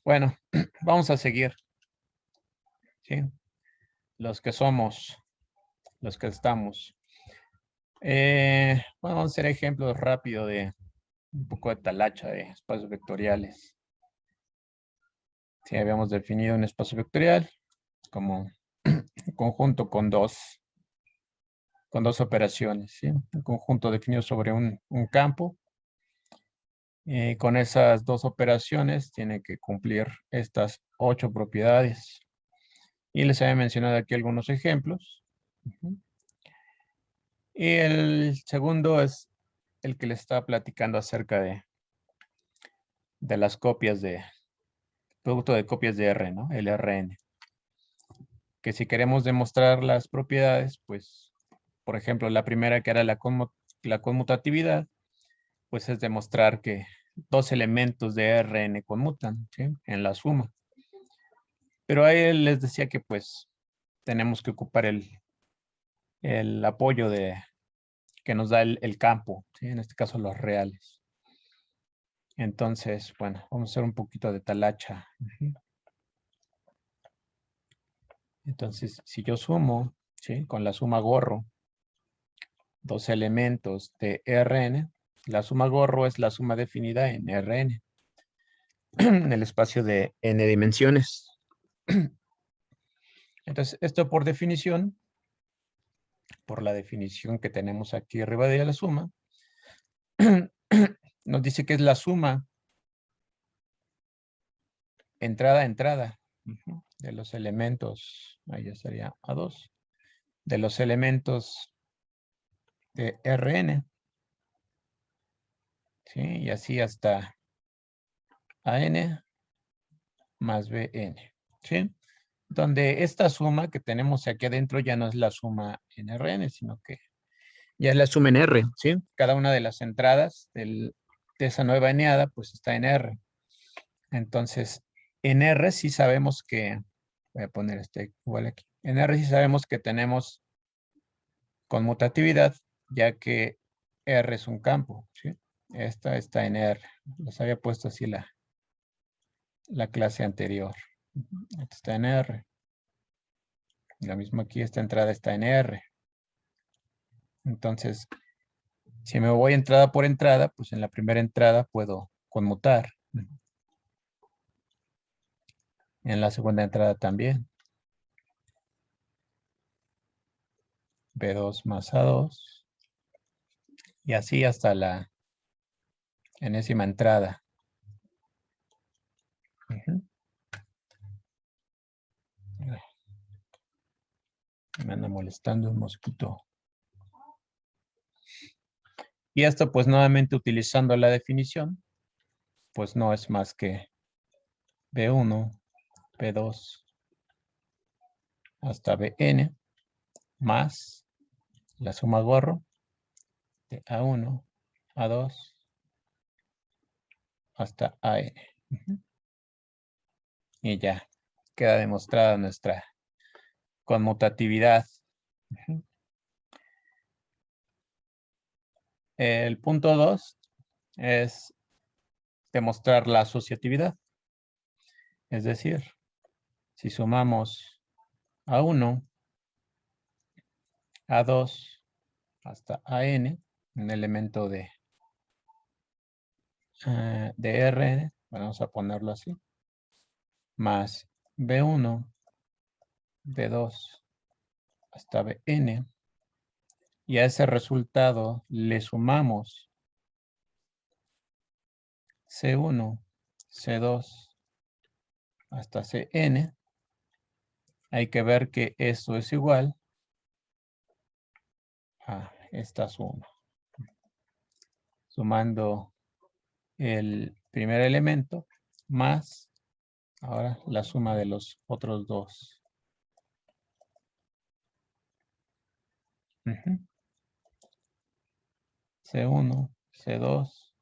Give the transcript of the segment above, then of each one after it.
Bueno, vamos a seguir, ¿sí? Los que somos, los que estamos. Bueno, vamos a hacer ejemplos rápido de un poco de talacha de espacios vectoriales. Sí, habíamos definido un espacio vectorial como un conjunto con dos operaciones, ¿sí? Un conjunto definido sobre un campo. Con esas dos operaciones tiene que cumplir estas 8 propiedades. Y les había mencionado aquí algunos ejemplos. Y el segundo es el que les estaba platicando acerca de las copias de producto de copias de R, ¿no? El Rn. Que si queremos demostrar las propiedades, pues, por ejemplo, la primera que era la conmutatividad, pues es demostrar que dos elementos de Rn conmutan, ¿sí? En la suma. Pero ahí les decía que pues tenemos que ocupar el apoyo que nos da el campo, ¿sí? En este caso los reales. Entonces, bueno, vamos a hacer un poquito de talacha. Entonces, si yo sumo, ¿sí? Con la suma gorro, dos elementos de Rn, la suma gorro es la suma definida en Rn, en el espacio de n dimensiones. Entonces, esto por definición, por la definición que tenemos aquí arriba de la suma, nos dice que es la suma entrada a entrada de los elementos, ahí ya sería A2, de los elementos de Rn, ¿sí? Y así hasta AN más Bn, ¿sí? Donde esta suma que tenemos aquí adentro ya no es la suma en Rn, sino que ya es la suma en R, ¿sí? Cada una de las entradas de esa nueva eneada, pues está en R. Entonces, en R sí sabemos que, voy a poner este igual aquí, en R sí sabemos que tenemos conmutatividad, ya que R es un campo, ¿sí? Esta está en R. Les había puesto así la clase anterior. Esta está en R. Lo mismo aquí, esta entrada está en R. Entonces, si me voy entrada por entrada, pues en la primera entrada puedo conmutar. En la segunda entrada también. B2 más A2. Y así hasta la enésima entrada. Me anda molestando un mosquito. Y esto pues nuevamente utilizando la definición, pues no es más que B1, B2 hasta Bn más la suma gorro de A1, A2 hasta AN. Y ya queda demostrada nuestra conmutatividad. El punto 2 es demostrar la asociatividad. Es decir, si sumamos A1, A2 hasta AN, un elemento de Rn, vamos a ponerlo así, más B1, B2 hasta Bn, y a ese resultado le sumamos C1, C2 hasta Cn, hay que ver que esto es igual a esta suma. Sumando el primer elemento más ahora la suma de los otros dos. C1, C2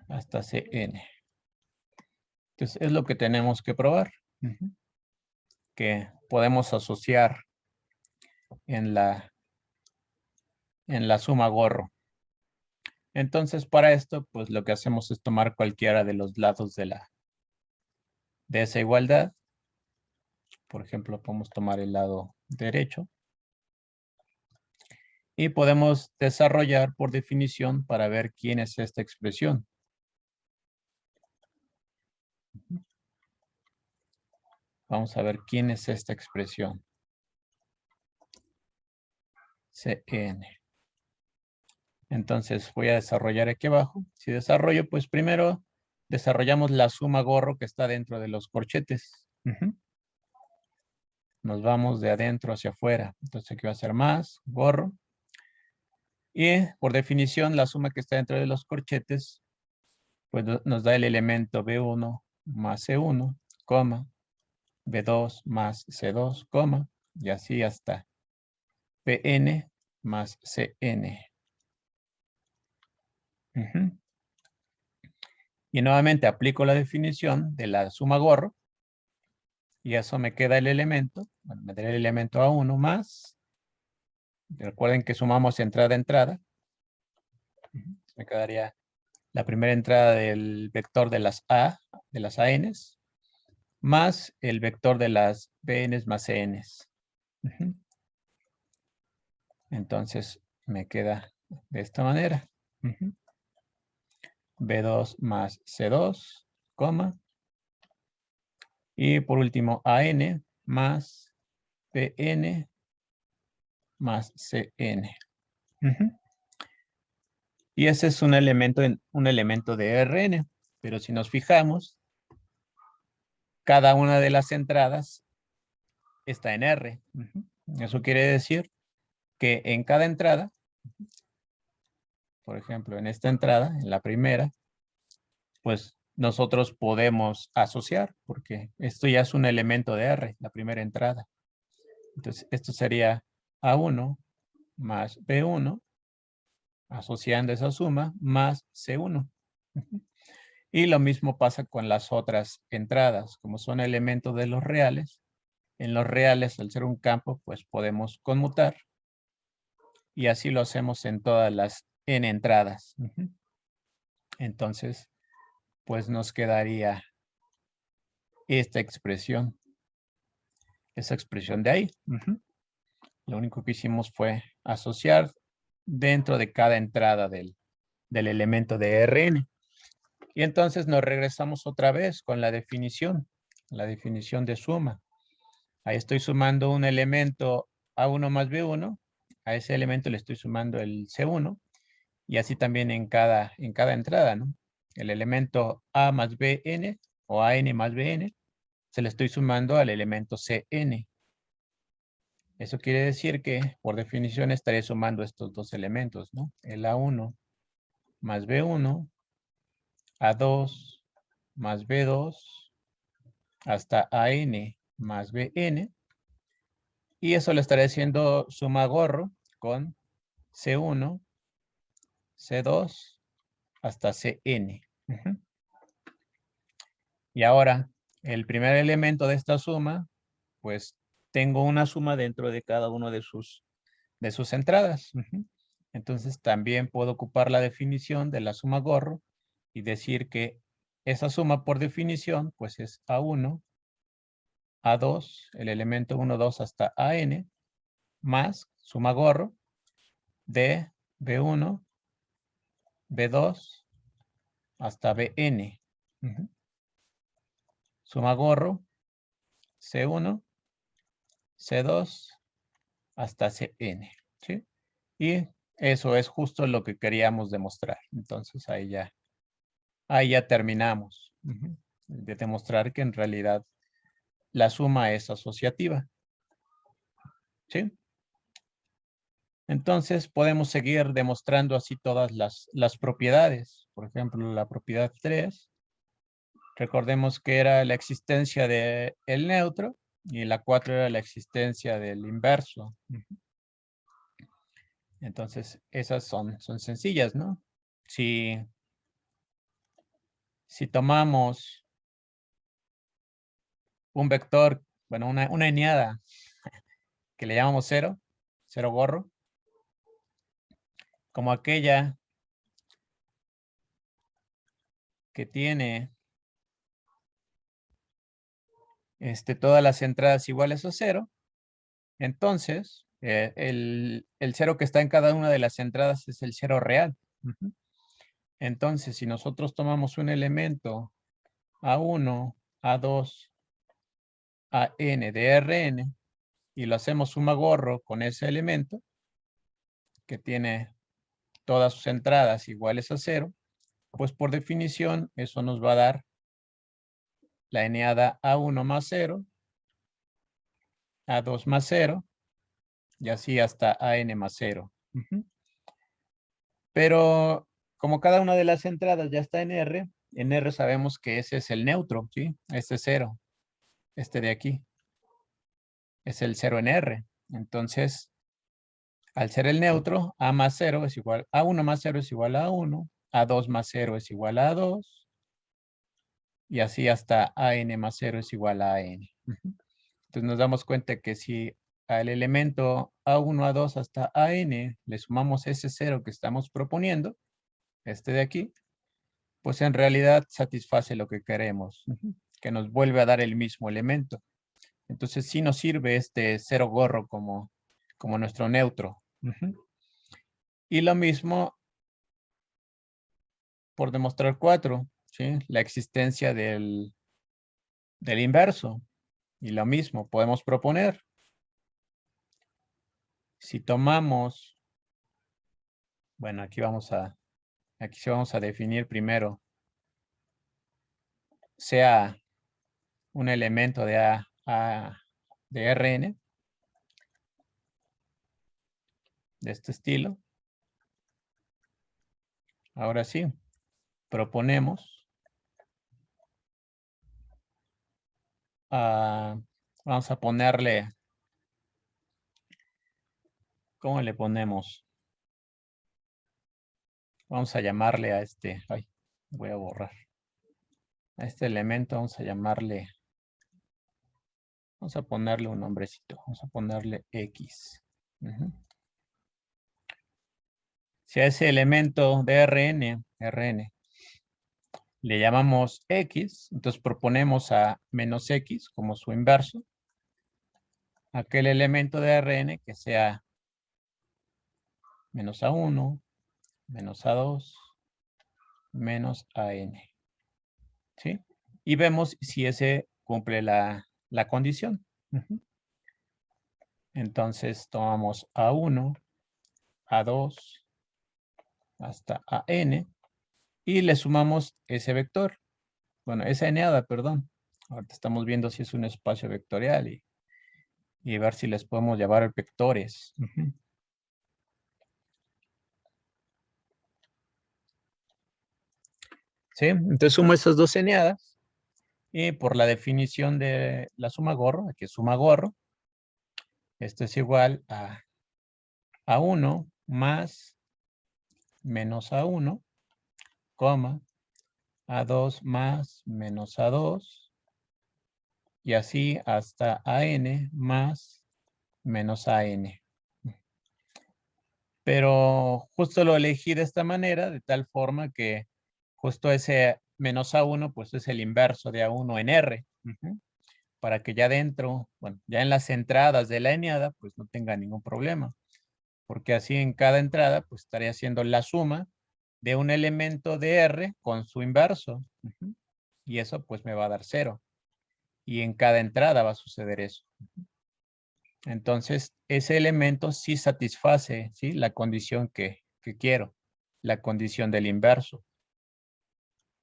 hasta Cn. Entonces es lo que tenemos que probar. Que podemos asociar en la suma gorro. Entonces para esto pues lo que hacemos es tomar cualquiera de los lados de de esa igualdad, por ejemplo, podemos tomar el lado derecho, y podemos desarrollar por definición para ver quién es esta expresión. Vamos a ver quién es esta expresión. Cn. Entonces voy a desarrollar aquí abajo. Si desarrollo, pues primero desarrollamos la suma gorro que está dentro de los corchetes. Nos vamos de adentro hacia afuera. Entonces aquí va a ser más gorro. Y por definición, la suma que está dentro de los corchetes, pues nos da el elemento B1 más C1, coma, B2 más C2, coma, y así hasta Pn más Cn. Y nuevamente aplico la definición de la suma gorro. Y eso me queda el elemento. Bueno, me daría el elemento A1 más. Recuerden que sumamos entrada a entrada. Me quedaría la primera entrada del vector de las A, de las ANs, más el vector de las BNs más CNs. Entonces me queda de esta manera. B2 más C2, coma. Y por último AN más PN más CN. Y ese es un elemento de Rn. Pero si nos fijamos, cada una de las entradas está en R. Eso quiere decir que en cada entrada, por ejemplo, en esta entrada, en la primera, pues nosotros podemos asociar, porque esto ya es un elemento de R, la primera entrada. Entonces, esto sería A1 más B1, asociando esa suma, más C1. Y lo mismo pasa con las otras entradas, como son elementos de los reales. En los reales, al ser un campo, pues podemos conmutar. Y así lo hacemos en todas las n entradas. Entonces, pues nos quedaría esta expresión. Esa expresión de ahí. Lo único que hicimos fue asociar dentro de cada entrada del elemento de Rn. Y entonces nos regresamos otra vez con la definición de suma. Ahí estoy sumando un elemento A1 más B1. A ese elemento le estoy sumando el C1. Y así también en cada entrada, ¿no? El elemento A más BN o AN más BN se le estoy sumando al elemento CN. Eso quiere decir que por definición estaré sumando estos dos elementos, ¿no? El A1 más B1, A2 más B2, hasta AN más BN. Y eso le estaré haciendo suma gorro con C1, C2, hasta Cn. Y ahora, el primer elemento de esta suma, pues tengo una suma dentro de cada uno de sus entradas. Entonces también puedo ocupar la definición de la suma gorro y decir que esa suma por definición, pues es A1, A2, el elemento 1, 2 hasta AN, más suma gorro de B1, B2 hasta BN. Suma gorro C1, C2 hasta Cn. ¿Sí? Y eso es justo lo que queríamos demostrar. Entonces ahí ya terminamos de demostrar que en realidad la suma es asociativa. ¿Sí? Entonces podemos seguir demostrando así todas las propiedades. Por ejemplo, la propiedad 3. Recordemos que era la existencia del neutro y la 4 era la existencia del inverso. Entonces, esas son sencillas, ¿no? Si tomamos un vector, bueno, una eneada que le llamamos 0 gorro, como aquella que tiene todas las entradas iguales a 0, entonces el 0 que está en cada una de las entradas es el 0 real. Ujú. Entonces, si nosotros tomamos un elemento A1, A2, AN de Rn y lo hacemos suma gorro con ese elemento que tiene todas sus entradas iguales a 0, pues por definición eso nos va a dar la eneada A1 más 0, A2 más 0 y así hasta AN más 0. Ujú. Pero como cada una de las entradas ya está en R sabemos que ese es el neutro, ¿sí? Este es 0, este de aquí es el 0 en R. Entonces, al ser el neutro, A más 0 es igual, A1 más 0 es igual a 1, A2 más 0 es igual a 2, y así hasta AN más 0 es igual a AN. Ujú. Entonces nos damos cuenta que si al elemento A1, A2 hasta AN le sumamos ese 0 que estamos proponiendo, este de aquí, pues en realidad satisface lo que queremos, ujú, que nos vuelve a dar el mismo elemento. Entonces sí nos sirve este 0 gorro como nuestro neutro. Ujú. Y lo mismo por demostrar 4, ¿sí? La existencia del inverso. Y lo mismo podemos proponer. Si tomamos, bueno, aquí sí vamos a definir primero, sea un elemento de Rn, de este estilo. Ahora sí, proponemos, vamos a ponerle, ¿cómo le ponemos? Vamos a llamarle a este, ay, voy a borrar. A este elemento vamos a llamarle, vamos a ponerle un nombrecito, vamos a ponerle X. Ujú. Si a ese elemento de Rn le llamamos X, entonces proponemos a menos X como su inverso, aquel elemento de Rn que sea menos A1, menos A2, menos AN. ¿Sí? Y vemos si ese cumple la condición. Ujú. Entonces tomamos A1, A2, hasta AN y le sumamos ese vector. Bueno, esa eneada, perdón. Ahorita estamos viendo si es un espacio vectorial y ver si les podemos llamar vectores. Ujú. ¿Sí? Entonces sumo esas dos eneadas y por la definición de la suma gorro, aquí es suma gorro, esto es igual a 1 más menos A1, coma, A2 más menos A2, y así hasta AN más menos AN. Pero justo lo elegí de esta manera, de tal forma que justo ese menos A1, pues es el inverso de A1 en R. Ujú. Para que ya dentro, bueno, ya en las entradas de la eneada, pues no tenga ningún problema. Porque así en cada entrada, pues estaría haciendo la suma de un elemento de R con su inverso. Ujú. Y eso pues me va a dar 0. Y en cada entrada va a suceder eso. Entonces, ese elemento sí satisface, ¿sí? La condición que quiero, la condición del inverso.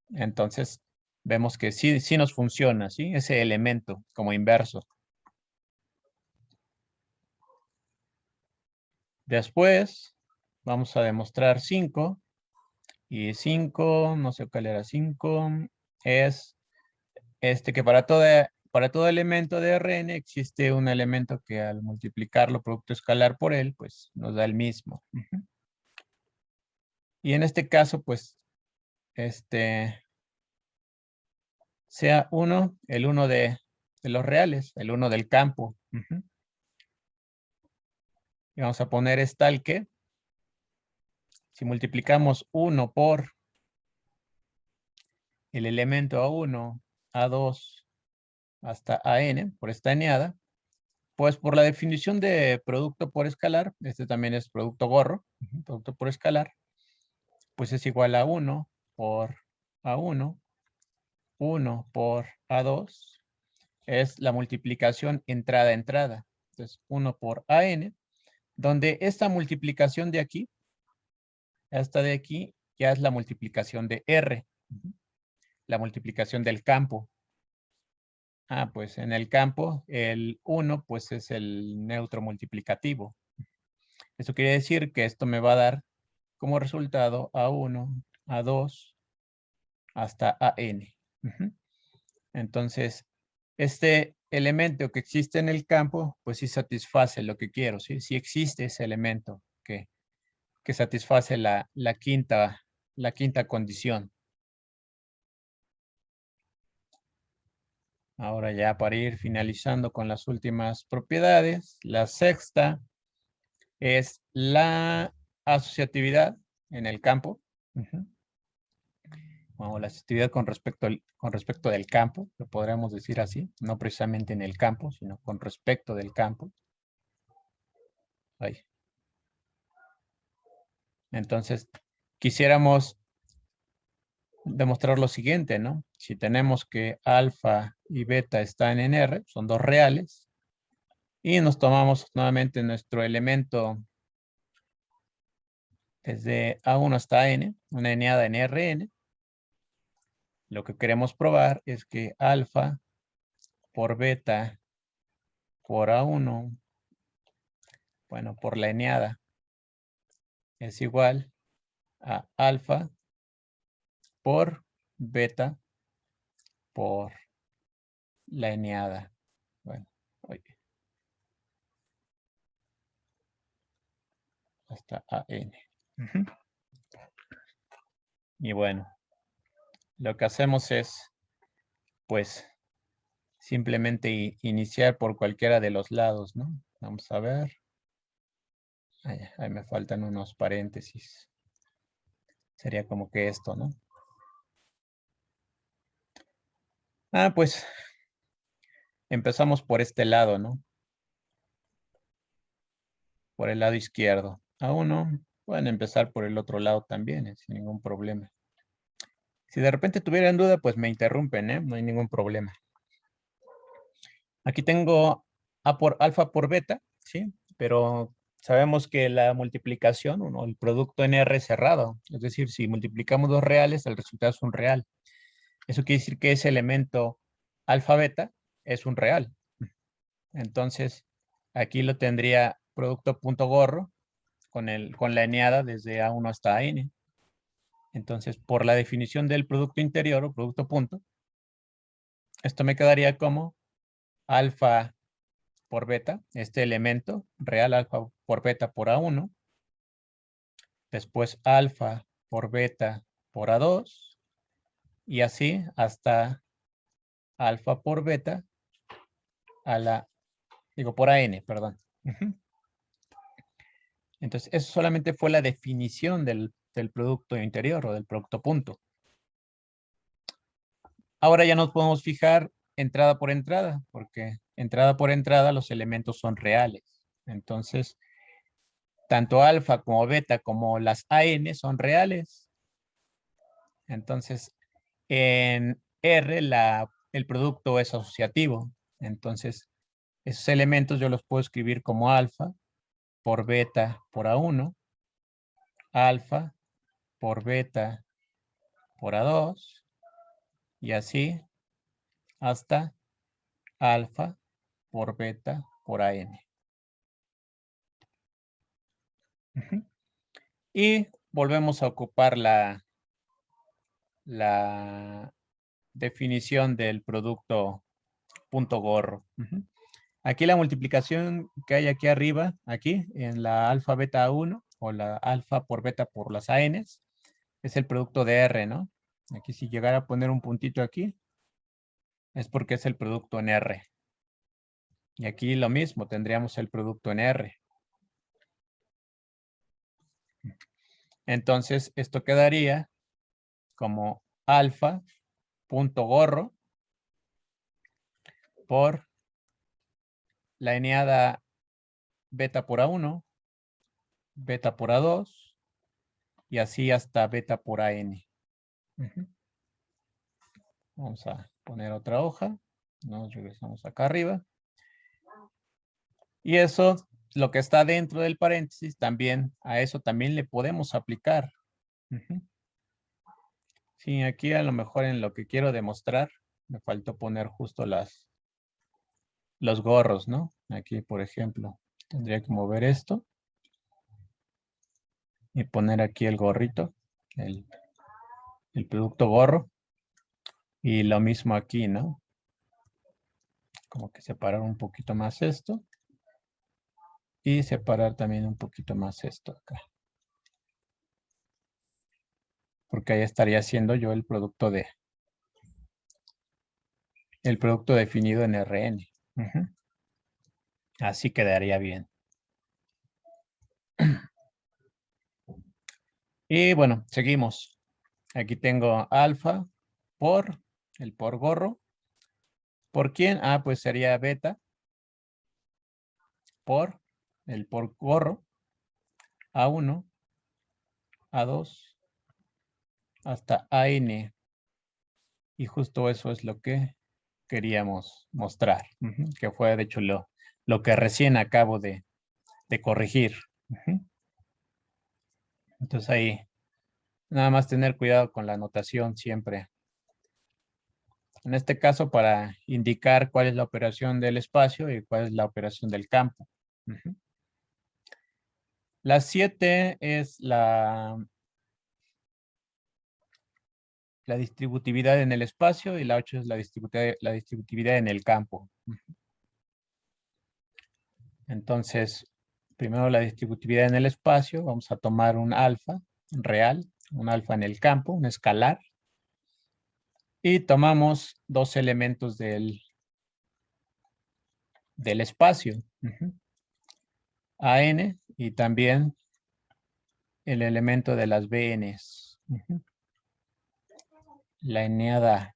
Entonces, vemos que sí nos funciona, ¿sí? Ese elemento como inverso. Después, vamos a demostrar 5. Y 5, no sé cuál era 5, es que para todo elemento de Rn existe un elemento que al multiplicarlo producto escalar por él, pues nos da el mismo. Ujú. Y en este caso, pues, sea 1, el 1 de los reales, el 1 del campo. Ujú. Y vamos a poner es tal que, si multiplicamos 1 por el elemento A1, A2, hasta AN, por esta eneada, pues por la definición de producto por escalar, este también es producto gorro, producto por escalar, pues es igual a 1 por A1, 1 por A2, es la multiplicación entrada-entrada. Entonces, 1 por AN, donde esta multiplicación de aquí, esta de aquí, ya es la multiplicación de R, la multiplicación del campo. Pues en el campo, el 1, pues es el neutro multiplicativo. Eso quiere decir que esto me va a dar como resultado A1, A2, hasta AN. Entonces, este elemento que existe en el campo, pues sí satisface lo que quiero, ¿sí? Sí existe ese elemento que satisface la quinta condición. Ahora ya para ir finalizando con las últimas propiedades, la sexta es la asociatividad en el campo. O la asociatividad con respecto del campo, lo podríamos decir así, no precisamente en el campo, sino con respecto del campo. Ahí. Entonces, quisiéramos demostrar lo siguiente, ¿no? Si tenemos que alfa y beta están en R, son dos reales, y nos tomamos nuevamente nuestro elemento desde A1 hasta N, una eneada en Rn, lo que queremos probar es que alfa por beta por A1, bueno, por la eneada, es igual a alfa por beta por la eneada. Bueno, hasta AN. Y bueno, lo que hacemos es, pues, simplemente iniciar por cualquiera de los lados, ¿no? Vamos a ver. Ahí me faltan unos paréntesis. Sería como que esto, ¿no? Pues empezamos por este lado, ¿no? Por el lado izquierdo. A1, pueden empezar por el otro lado también, sin ningún problema. Si de repente tuvieran duda, pues me interrumpen, ¿eh? No hay ningún problema. Aquí tengo alfa por beta, ¿sí? Pero sabemos que la multiplicación, el producto en R es cerrado. Es decir, si multiplicamos dos reales, el resultado es un real. Eso quiere decir que ese elemento alfa beta es un real. Entonces, aquí lo tendría producto punto gorro con la eneada desde A1 hasta AN. Entonces, por la definición del producto interior o producto punto, esto me quedaría como alfa por beta, este elemento, real alfa por beta por A1, después alfa por beta por A2, y así hasta alfa por beta por AN, perdón. Entonces, eso solamente fue la definición del producto interior o del producto punto. Ahora ya nos podemos fijar entrada por entrada, porque entrada por entrada los elementos son reales. Entonces, tanto alfa como beta como las AN son reales. Entonces, en R el producto es asociativo. Entonces, esos elementos yo los puedo escribir como alfa por beta por A1, alfa por beta por A2, y así hasta alfa por beta por AN. Y volvemos a ocupar la definición del producto punto gorro. Aquí la multiplicación que hay aquí arriba, aquí en la alfa beta 1 o la alfa por beta por las ANs, es el producto de R, ¿no? Aquí si llegara a poner un puntito aquí, es porque es el producto en R. Y aquí lo mismo, tendríamos el producto en R. Entonces, esto quedaría como alfa punto gorro por la eneada beta por A1, beta por A2 y así hasta beta por AN. Vamos a poner otra hoja. Nos regresamos acá arriba. Y eso, lo que está dentro del paréntesis, también a eso también le podemos aplicar. Sí, aquí a lo mejor en lo que quiero demostrar, me faltó poner justo los gorros, ¿no? Aquí, por ejemplo, tendría que mover esto y poner aquí el gorrito, el producto gorro. Y lo mismo aquí, ¿no? Como que separar un poquito más esto. Y separar también un poquito más esto acá. Porque ahí estaría haciendo yo el producto definido en Rn. Así quedaría bien. Y bueno, seguimos. Aquí tengo alfa por el por gorro. ¿Por quién? Ah, pues sería beta por el por gorro. A1, A2, hasta AN. Y justo eso es lo que queríamos mostrar. Que fue de hecho lo que recién acabo de corregir. Entonces ahí, nada más tener cuidado con la notación siempre. En este caso, para indicar cuál es la operación del espacio y cuál es la operación del campo. La 7 es la distributividad en el espacio y la 8 es la distributividad en el campo. Entonces, primero la distributividad en el espacio, vamos a tomar un alfa real, un alfa en el campo, un escalar, y tomamos dos elementos del espacio, AN y también el elemento de las BNs, la eneada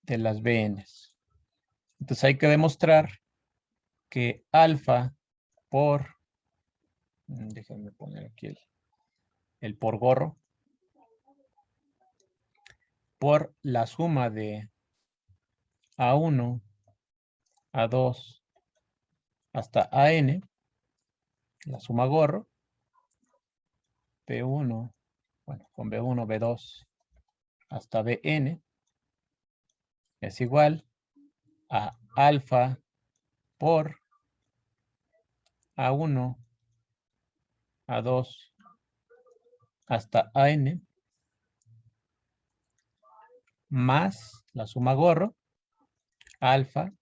de las BNs. Entonces hay que demostrar que alfa por, déjenme poner aquí el por gorro, por la suma de A1, A2, hasta AN, la suma gorro, B1, bueno, con B1, B2, hasta Bn, es igual a alfa por A1, A2, hasta AN, más la suma gorro, alfa,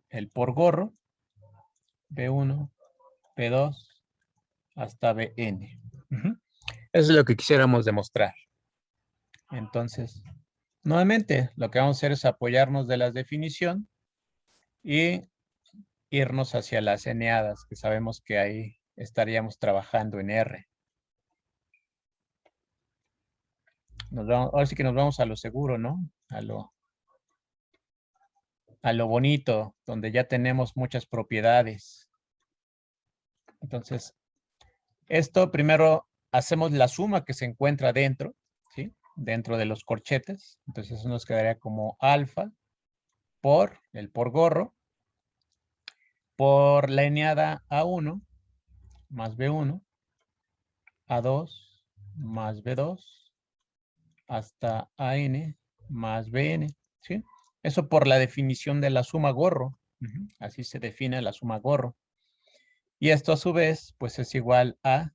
el por gorro, B1, B2, hasta Bn. Eso es lo que quisiéramos demostrar. Entonces, nuevamente, lo que vamos a hacer es apoyarnos de la definición y irnos hacia las eneadas, que sabemos que ahí estaríamos trabajando en R. Ahora sí que nos vamos a lo seguro, ¿no? A lo bonito, donde ya tenemos muchas propiedades. Entonces, esto primero hacemos la suma que se encuentra dentro, ¿sí? Dentro de los corchetes. Entonces, eso nos quedaría como alfa por el por gorro, por la eneada A1 más B1, A2 más B2, hasta AN más BN, ¿sí? Eso por la definición de la suma gorro. Así se define la suma gorro. Y esto a su vez, pues es igual a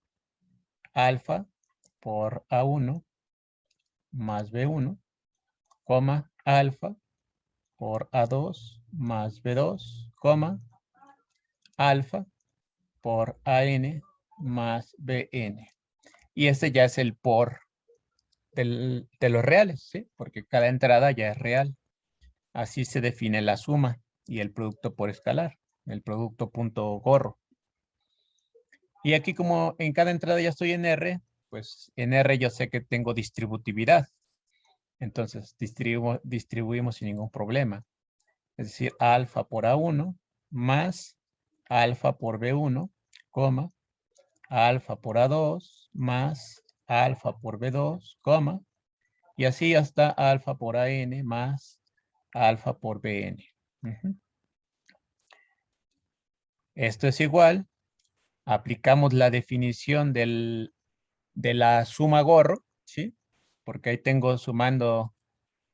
alfa por A1 más B1, coma, alfa por A2 más B2, coma, alfa por AN más BN. Y este ya es el por de los reales, ¿sí? Porque cada entrada ya es real. Así se define la suma y el producto por escalar, el producto punto gorro. Y aquí como en cada entrada ya estoy en R, pues en R yo sé que tengo distributividad. Entonces distribuimos sin ningún problema. es decir, alfa por A1 más alfa por B1, coma, alfa por A2 más alfa por B2, coma, y así hasta alfa por AN más alfa por BN. Esto es igual, aplicamos la definición de la suma gorro, ¿sí? Porque ahí tengo sumando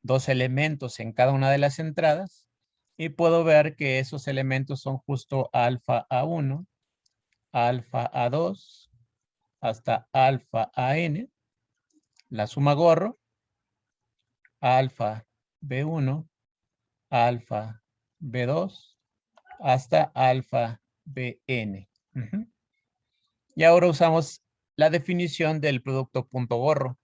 dos elementos en cada una de las entradas y puedo ver que esos elementos son justo alfa A1, alfa A2, hasta alfa AN, la suma gorro, alfa B1, alfa B2, hasta alfa BN. Y ahora usamos la definición del producto punto gorro.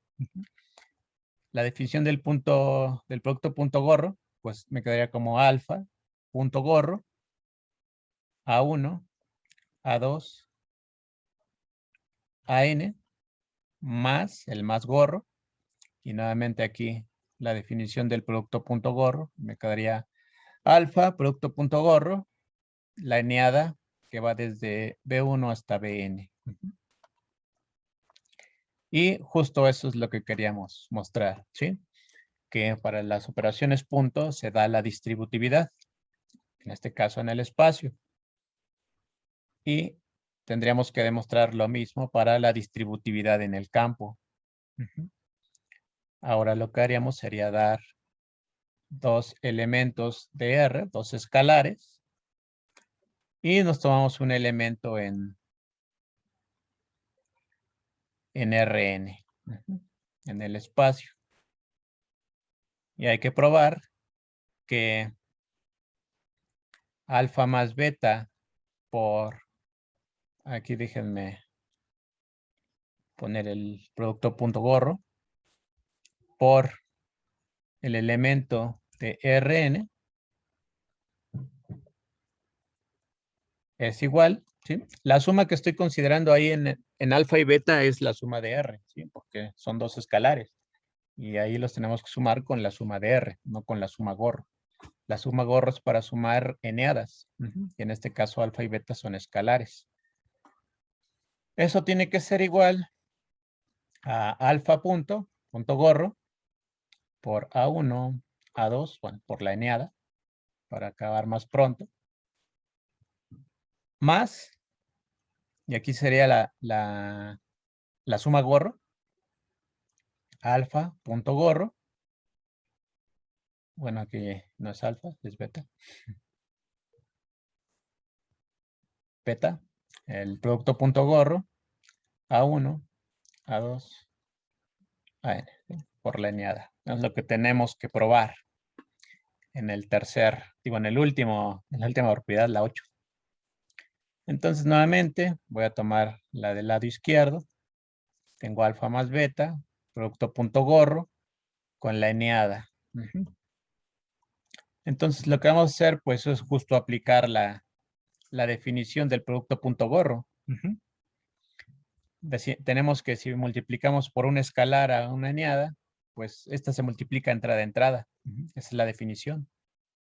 La definición del producto punto gorro, pues me quedaría como alfa punto gorro, A1, A2, AN, más el más gorro. Y nuevamente aquí la definición del producto punto gorro, me quedaría alfa, producto punto gorro, la eneada que va desde B1 hasta BN. Y justo eso es lo que queríamos mostrar, ¿sí? Que para las operaciones punto se da la distributividad, en este caso en el espacio. Y tendríamos que demostrar lo mismo para la distributividad en el campo. Ahora lo que haríamos sería dar dos elementos de R, dos escalares, y nos tomamos un elemento en Rn, en el espacio. Y hay que probar que alfa más beta por, aquí déjenme poner el producto punto gorro, por el elemento de Rn es igual, ¿sí? La suma que estoy considerando ahí en alfa y beta es la suma de R, ¿sí? Porque son dos escalares. Y ahí los tenemos que sumar con la suma de R, no con la suma gorro. La suma gorro es para sumar eneadas. Y en este caso alfa y beta son escalares. Eso tiene que ser igual a alfa punto gorro por A1, A2, bueno, por la eneada, para acabar más pronto, más, y aquí sería la suma gorro, alfa punto gorro, bueno, aquí no es alfa, es beta, beta, el producto punto gorro, A1, A2, AN, ¿sí? Por la eneada. Es lo que tenemos que probar en el tercer, digo, en la última propiedad, la 8. Entonces, nuevamente, voy a tomar la del lado izquierdo. Tengo alfa más beta, producto punto gorro, con la eneada. Entonces, lo que vamos a hacer, pues, es justo aplicar la definición del producto punto gorro. Tenemos que si multiplicamos por una escalar a una eneada, pues esta se multiplica entrada a entrada. Esa es la definición.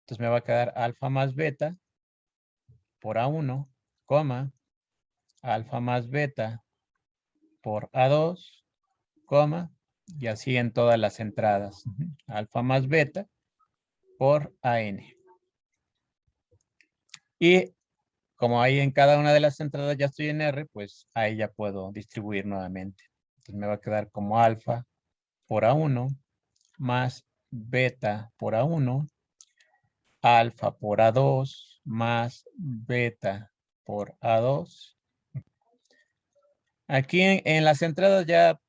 Entonces me va a quedar alfa más beta por A1, coma, alfa más beta por A2, coma, y así en todas las entradas. Alfa más beta por AN. Y como ahí en cada una de las entradas ya estoy en R, pues ahí ya puedo distribuir nuevamente. Entonces me va a quedar como alfa por A1 más beta por A1, alfa por A2 más beta por A2. Aquí en las entradas ya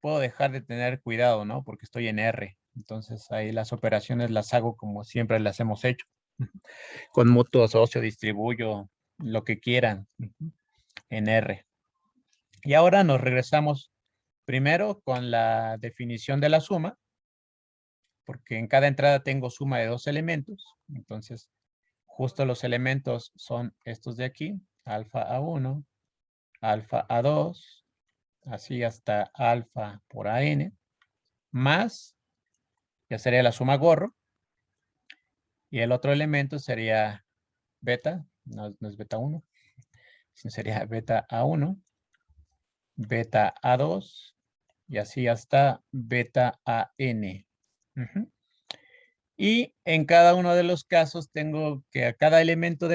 puedo dejar de tener cuidado, ¿no? Porque estoy en R. Entonces ahí las operaciones las hago como siempre las hemos hecho. Con mutuo socio distribuyo lo que quieran en R. Y ahora nos regresamos primero con la definición de la suma, porque en cada entrada tengo suma de dos elementos. Entonces, justo los elementos son estos de aquí, alfa A1, alfa A2, así hasta alfa por AN, más, ya sería la suma gorro, Y el otro elemento sería beta, no es beta 1, sino sería beta A1, beta A2 y así hasta beta AN. Y en cada uno de los casos tengo que a cada elemento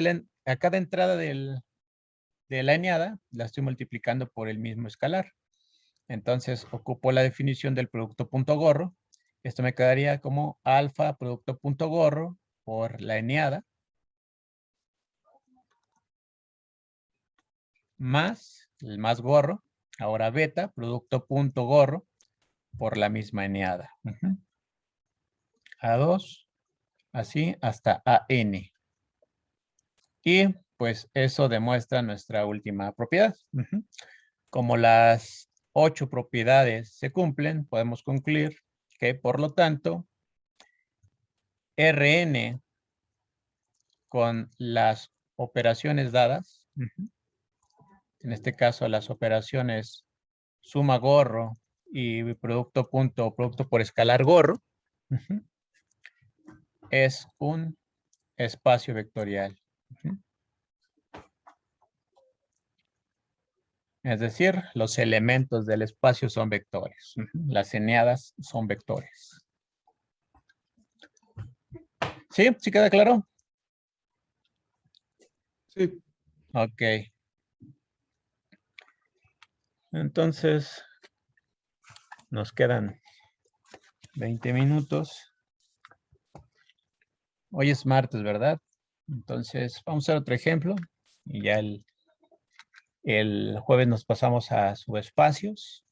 a cada entrada de la eneada la estoy multiplicando por el mismo escalar. Entonces ocupo la definición del producto punto gorro. Esto me quedaría como alfa producto punto gorro por la eneada más el más gorro, ahora beta producto punto gorro por la misma eneada. A2, así hasta AN. Y pues eso demuestra nuestra última propiedad. Como las 8 propiedades se cumplen, podemos concluir que por lo tanto Rn con las operaciones dadas, en este caso las operaciones suma gorro y producto por escalar gorro, es un espacio vectorial. Es decir, los elementos del espacio son vectores. Las eneadas son vectores. ¿Sí? ¿Sí queda claro? Sí. Ok. Entonces, nos quedan 20 minutos. Hoy es martes, ¿verdad? Entonces, vamos a hacer otro ejemplo. Y ya el jueves nos pasamos a subespacios.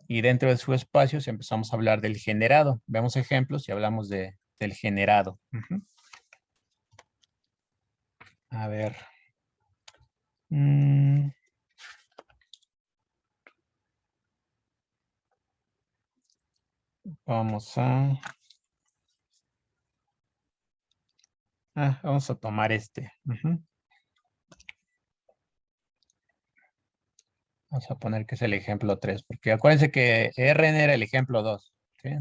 Y dentro de subespacios empezamos a hablar del generado. Vemos ejemplos y hablamos del generado. A ver. Vamos a tomar este. Vamos a poner que es el ejemplo 3, porque acuérdense que Rn era el ejemplo 2. ¿Sí?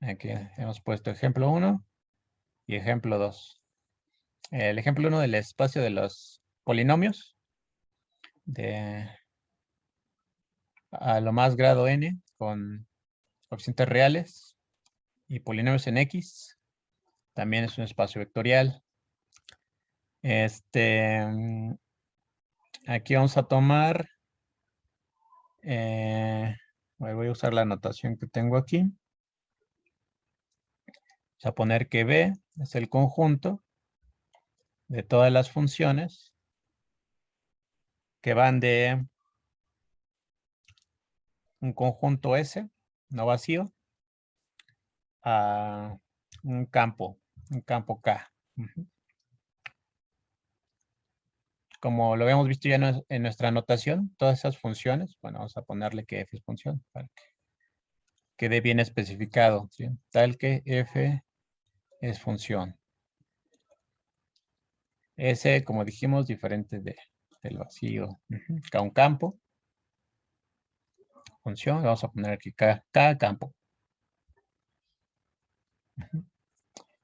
Aquí hemos puesto ejemplo 1 y ejemplo 2. El ejemplo 1 del espacio de los polinomios a lo más grado n con coeficientes reales y polinomios en x. También es un espacio vectorial. Aquí vamos a tomar, voy a usar la anotación que tengo aquí. Vamos a poner que B es el conjunto de todas las funciones que van de un conjunto S, no vacío, a un campo K. Como lo habíamos visto ya en nuestra anotación, todas esas funciones, bueno, vamos a ponerle que F es función para que quede bien especificado, ¿sí? Tal que F es función. S, como dijimos, diferente del vacío. K un campo. Función, vamos a poner aquí K campo.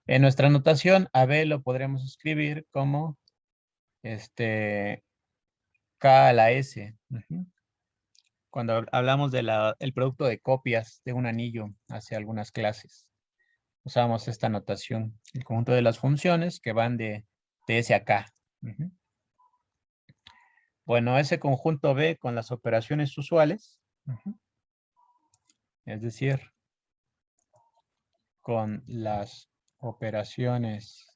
En nuestra anotación, a B lo podremos escribir como K a la S. Cuando hablamos del producto de copias de un anillo hacia algunas clases, usamos esta notación, el conjunto de las funciones que van de S a K. Bueno, ese conjunto B con las operaciones usuales, es decir, con las operaciones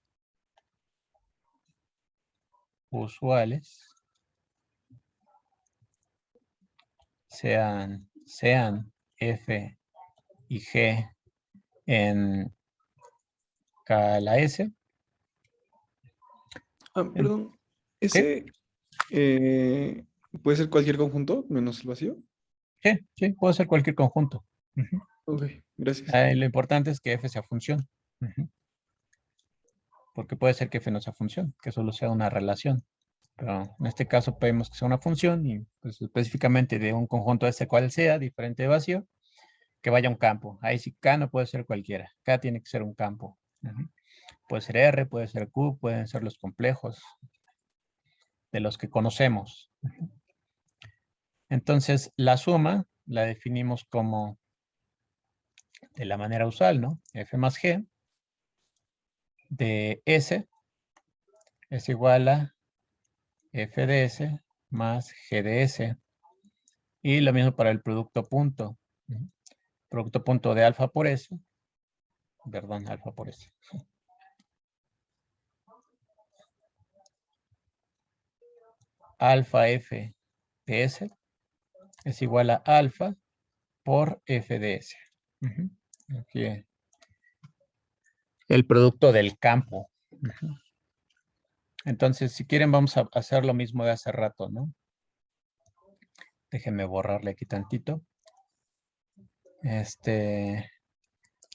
usuales, sean F y G en K a la S. Perdón. ¿Sí? Ese puede ser cualquier conjunto menos el vacío. Sí, puede ser cualquier conjunto. Ok, gracias. Lo importante es que F sea función. Porque puede ser que F no sea función, que solo sea una relación. Pero en este caso pedimos que sea una función y pues, específicamente de un conjunto S cual sea, diferente de vacío, que vaya a un campo. Ahí sí K no puede ser cualquiera. K tiene que ser un campo. Puede ser R, puede ser Q, pueden ser los complejos de los que conocemos. Entonces, la suma la definimos como de la manera usual, ¿no? F más G de S es igual a F de S más G de S. Y lo mismo para el producto punto. Producto punto de alfa por S. Perdón, alfa por S. Alfa F de S es igual a alfa por F de S. Aquí el producto del campo. Entonces, si quieren, vamos a hacer lo mismo de hace rato, ¿no? Déjenme borrarle aquí tantito.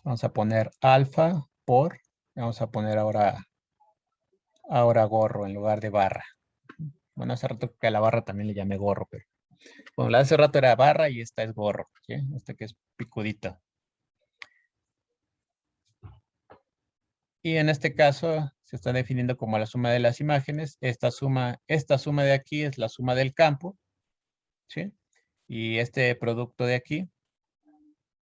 Vamos a poner alfa por, vamos a poner ahora gorro en lugar de barra. Bueno, hace rato que a la barra también le llamé gorro, pero bueno, la de hace rato era barra y esta es gorro, ¿sí? Esta que es picudita. Y en este caso se está definiendo como la suma de las imágenes. Esta suma de aquí es la suma del campo, ¿sí? Y este producto de aquí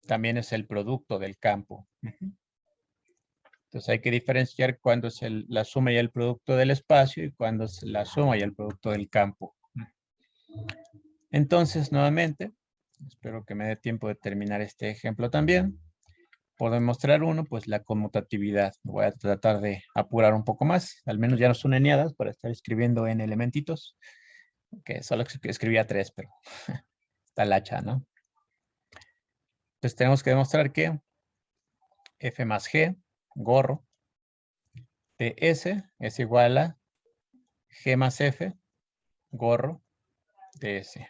también es el producto del campo. Entonces hay que diferenciar cuándo es la suma y el producto del espacio y cuándo es la suma y el producto del campo. Entonces, nuevamente, espero que me dé tiempo de terminar este ejemplo también. Por demostrar uno, pues la conmutatividad. Voy a tratar de apurar un poco más. Al menos ya no son eneadas para estar escribiendo en elementitos. Que solo escribía 3, pero está la hacha, ¿no? Entonces tenemos que demostrar que F más G, gorro, de S es igual a G más F, gorro, de S.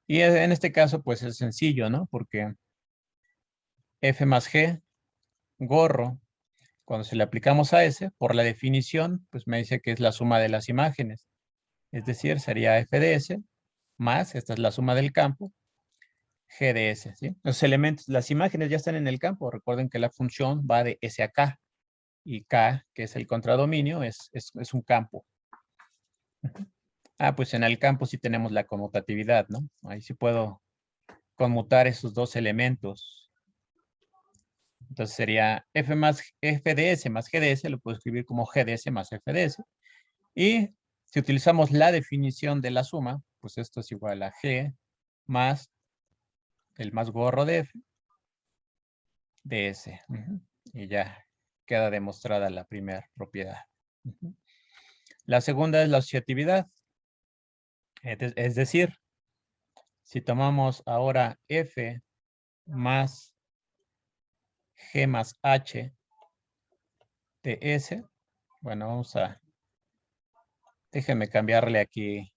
Y en este caso, pues es sencillo, ¿no? Porque F más G, gorro, cuando se le aplicamos a S, por la definición, pues me dice que es la suma de las imágenes. Es decir, sería F de S más, esta es la suma del campo, G de S, ¿sí? Los elementos, las imágenes ya están en el campo. Recuerden que la función va de S a K. Y K, que es el contradominio, es un campo. Ah, pues en el campo sí tenemos la conmutatividad, ¿no? Ahí sí puedo conmutar esos dos elementos. Entonces sería F de S más G de S, lo puedo escribir como G de S más F de S. Y si utilizamos la definición de la suma, pues esto es igual a G más el más gorro de F de S. Y ya queda demostrada la primera propiedad. La segunda es la asociatividad. Es decir, si tomamos ahora F más G más H de S, bueno, déjenme cambiarle aquí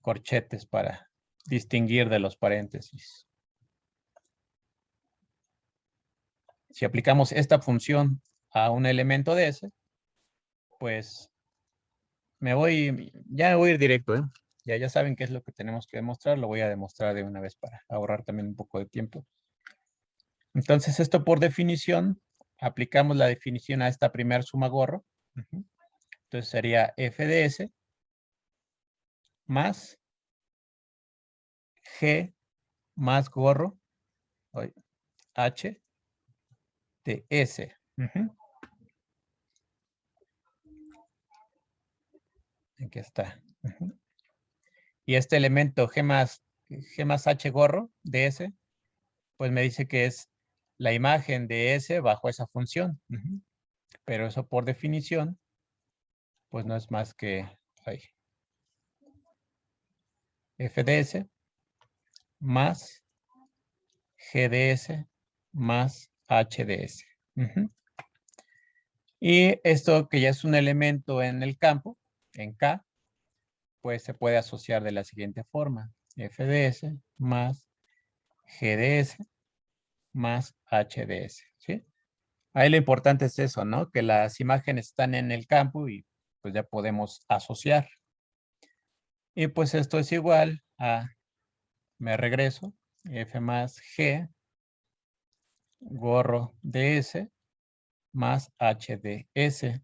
corchetes para distinguir de los paréntesis. Si aplicamos esta función a un elemento de S, pues ya me voy a ir directo, ¿eh? Ya saben qué es lo que tenemos que demostrar, lo voy a demostrar de una vez para ahorrar también un poco de tiempo. Entonces, esto por definición, aplicamos la definición a esta primera suma gorro. Entonces sería F de S más G más gorro, H de S. Aquí está. Y este elemento G más H gorro de S, pues me dice que es la imagen de S bajo esa función. Pero eso por definición, pues no es más que F de S más G de S más H de S. Y esto que ya es un elemento en el campo, en K, pues se puede asociar de la siguiente forma. F de S más G de S más H de S, ¿sí? Ahí lo importante es eso, ¿no? Que las imágenes están en el campo y pues ya podemos asociar. Y pues esto es igual a, me regreso, F más G, gorro de S, más h de s.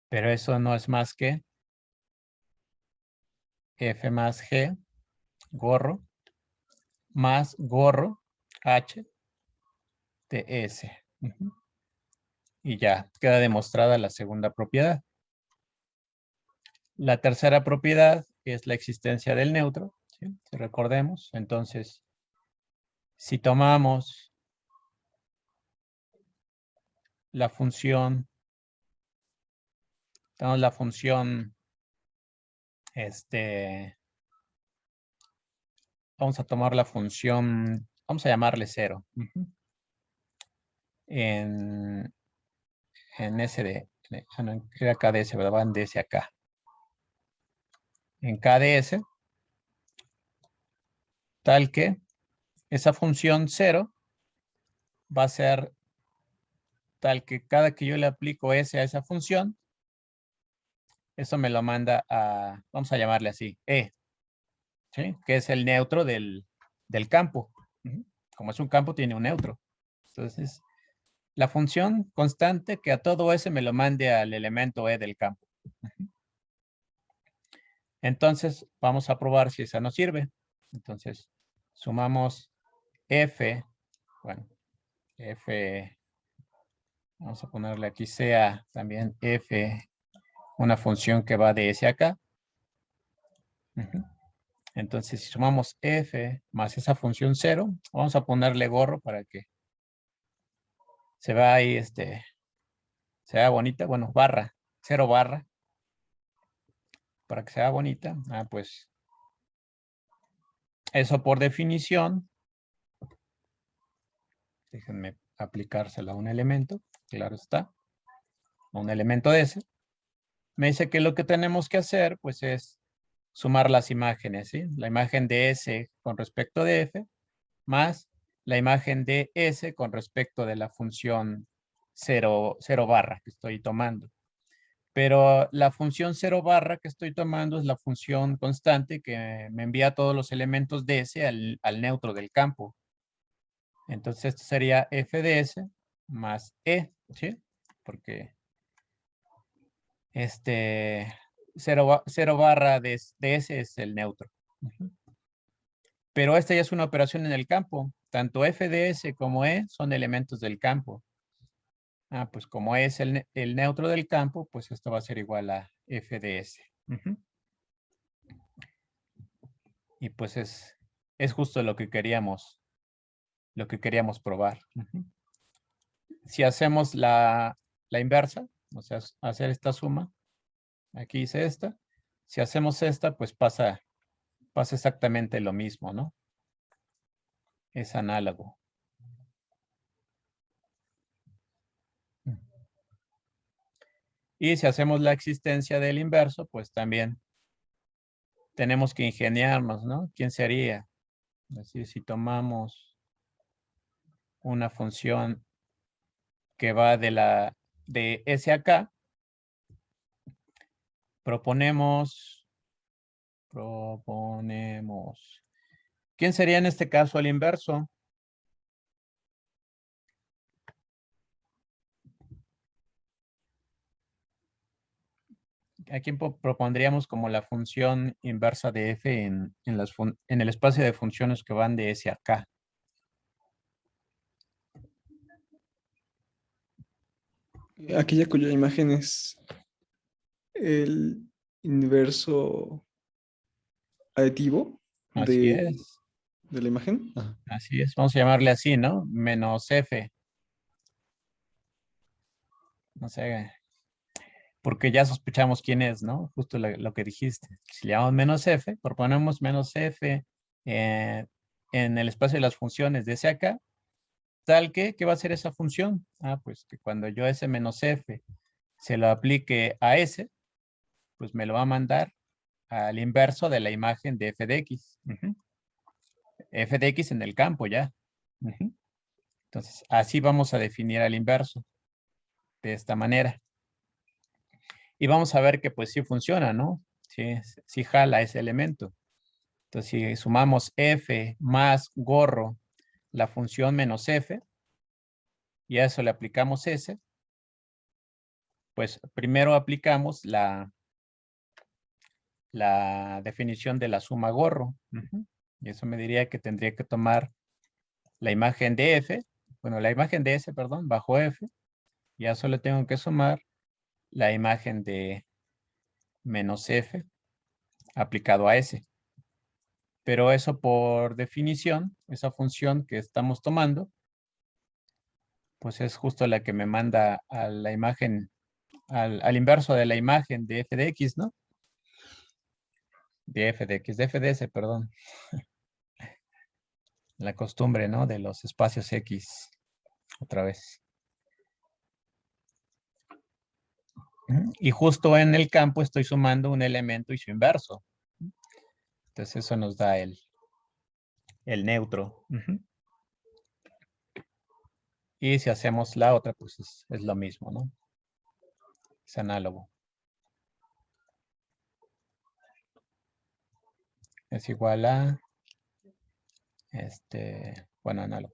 Pero eso no es más que f más g, gorro, más gorro h de s. Y ya queda demostrada la segunda propiedad. La tercera propiedad es la existencia del neutro, ¿sí? Si recordemos, entonces, si tomamos la función, tenemos la función, vamos a tomar la función, vamos a llamarle 0. En SD, no, era KDS, ¿verdad? Van de ese acá. En KDS, tal que esa función 0 va a ser tal que cada que yo le aplico S a esa función, eso me lo manda a, vamos a llamarle así, E, ¿sí? Que es el neutro del campo. Como es un campo, tiene un neutro. Entonces, la función constante que a todo S me lo mande al elemento E del campo. Entonces, vamos a probar si esa nos sirve. Entonces, sumamos F, bueno, F, vamos a ponerle aquí sea también F, una función que va de S acá. Entonces, si sumamos F más esa función 0, vamos a ponerle gorro para que se vea ahí, se vea bonita. Bueno, barra, 0 barra, para que sea bonita. Pues, eso por definición, déjenme aplicársela a un elemento, claro está, a un elemento de ese. Me dice que lo que tenemos que hacer, pues, es sumar las imágenes, ¿sí? La imagen de S con respecto de F, más la imagen de S con respecto de la función 0 barra que estoy tomando. Pero la función 0 barra que estoy tomando es la función constante que me envía todos los elementos de S al neutro del campo. Entonces esto sería f de S más E, ¿sí? Porque 0 barra de S es el neutro. Pero esta ya es una operación en el campo. Tanto f de S como E son elementos del campo. Pues como es el neutro del campo, pues esto va a ser igual a f de S. Y pues es justo lo que queríamos probar. Si hacemos la inversa, o sea, hacer esta suma, aquí hice esta. Si hacemos esta, pues pasa exactamente lo mismo, ¿no? Es análogo. Y si hacemos la existencia del inverso, pues también tenemos que ingeniarnos, ¿no? ¿Quién sería? Así, si tomamos una función que va de S a K, proponemos, ¿quién sería en este caso el inverso? ¿A quién propondríamos como la función inversa de f en el espacio de funciones que van de S a K? Aquella cuya imagen es el inverso aditivo Así es, de la imagen. así es. Vamos a llamarle así, ¿no? Menos f. No sé, porque ya sospechamos quién es, ¿no? Justo lo que dijiste. Si le llamamos menos f, proponemos menos f en el espacio de las funciones de S a K, tal que, ¿qué va a ser esa función? Pues que cuando yo S menos f se lo aplique a S, pues me lo va a mandar al inverso de la imagen de f de x. F de x en el campo ya. Entonces, así vamos a definir al inverso, de esta manera. Y vamos a ver que pues sí funciona, ¿no? Sí jala ese elemento. Entonces, si sumamos f más gorro, la función menos f, y a eso le aplicamos S, pues primero aplicamos la definición de la suma gorro. Y eso me diría que tendría que tomar la imagen de F, bueno, la imagen de S, perdón, bajo F, ya solo tengo que sumar la imagen de menos F aplicado a S. Pero eso por definición, esa función que estamos tomando, pues es justo la que me manda a la imagen, al inverso de la imagen de f de x, ¿no? De f de x, de f de s, perdón. La costumbre, ¿no? De los espacios x, otra vez. Y justo en el campo estoy sumando un elemento y su inverso. Entonces eso nos da el neutro. Y si hacemos la otra, pues es lo mismo, ¿no? Es análogo. Es igual a, bueno, análogo.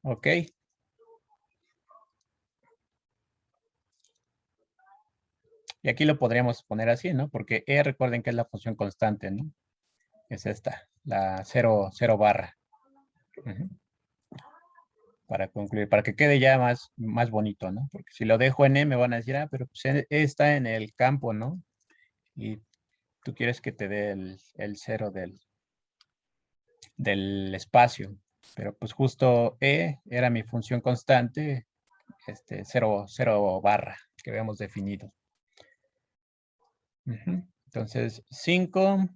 Ok. Y aquí lo podríamos poner así, ¿no? Porque E, recuerden que es la función constante, ¿no? Es esta, la 0 barra. Para concluir, para que quede ya más bonito, ¿no? Porque si lo dejo en E me van a decir, pero pues E está en el campo, ¿no? Y tú quieres que te dé el 0 del espacio. Pero pues justo E era mi función constante, 0 barra, que habíamos definido. Entonces, 5,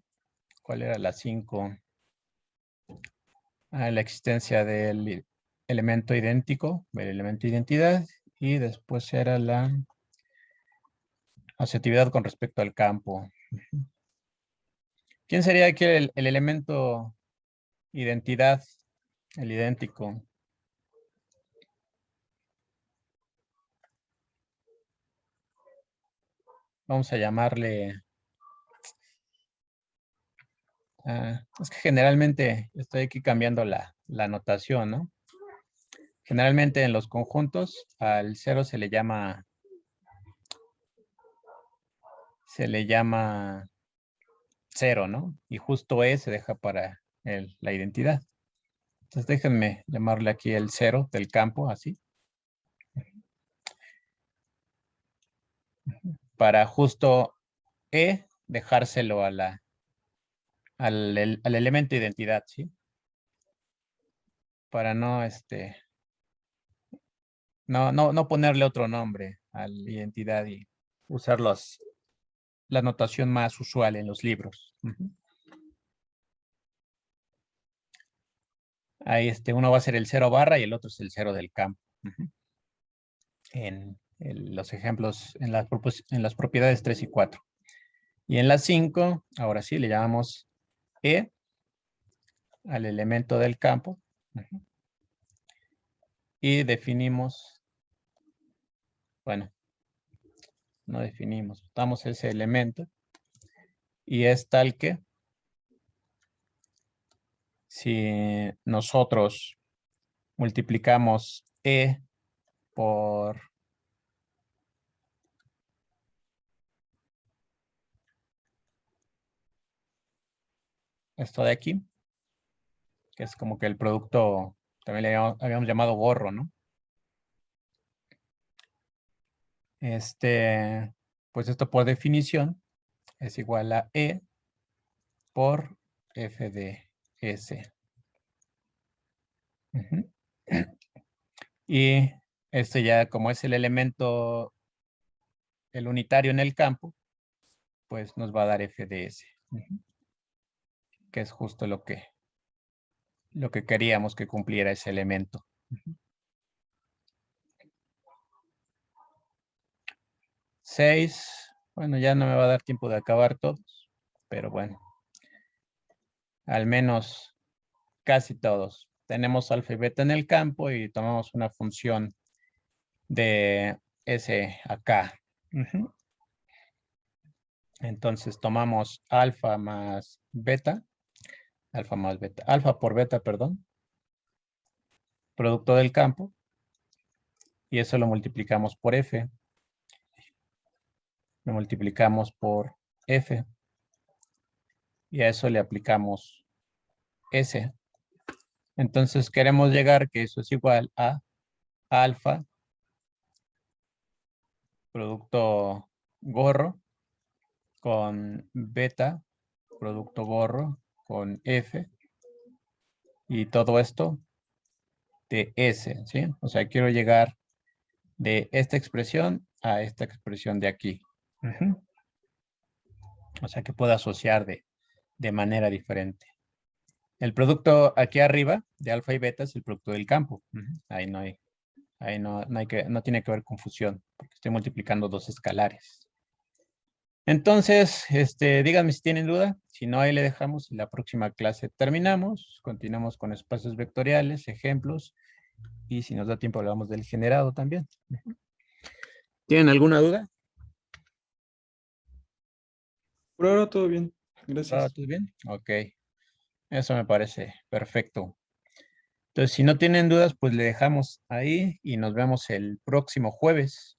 ¿cuál era la 5? La existencia del elemento idéntico, el elemento identidad, y después era la asociatividad con respecto al campo. ¿Quién sería aquí el elemento identidad, el idéntico? Vamos a llamarle... es que generalmente estoy aquí cambiando la notación, ¿no? Generalmente en los conjuntos al 0 se le llama 0, ¿no? Y justo E se deja para la identidad. Entonces déjenme llamarle aquí el 0 del campo, así. Para justo E dejárselo a al elemento identidad, ¿sí? Para no, no ponerle otro nombre a la identidad y usar la notación más usual en los libros. Ahí uno va a ser el 0 barra y el otro es el 0 del campo. En los ejemplos, en las propiedades 3 y 4. Y en las 5, ahora sí, le llamamos E al elemento del campo. Y definimos, bueno, no definimos, damos ese elemento. Y es tal que si nosotros multiplicamos E por esto de aquí, que es como que el producto, también le habíamos llamado gorro, ¿no? Pues esto por definición es igual a E por F de S. Y ya como es el elemento, el unitario en el campo, pues nos va a dar F de S. Que es justo lo que queríamos que cumpliera ese elemento. 6, bueno, ya no me va a dar tiempo de acabar todos, pero bueno, al menos casi todos. Tenemos alfa y beta en el campo y tomamos una función de S acá. Entonces tomamos alfa más beta, alfa por beta, perdón, producto del campo, y eso lo multiplicamos por F, lo multiplicamos por F, y a eso le aplicamos S. Entonces queremos llegar que eso es igual a alfa, producto gorro, con beta, producto gorro, con F, y todo esto de S, ¿sí? O sea, quiero llegar de esta expresión a esta expresión de aquí. Ujú. O sea, que puedo asociar de manera diferente. El producto aquí arriba de alfa y beta es el producto del campo. Ujú. Ahí no tiene que haber confusión, porque estoy multiplicando dos escalares. Entonces, díganme si tienen duda. Si no, ahí le dejamos. En la próxima clase terminamos. Continuamos con espacios vectoriales, ejemplos. Y si nos da tiempo, hablamos del generado también. ¿Tienen alguna duda? Por ahora todo bien. ¿Ah, Gracias. todo bien? Ok. Eso me parece perfecto. Entonces, si no tienen dudas, pues le dejamos ahí y nos vemos el próximo jueves.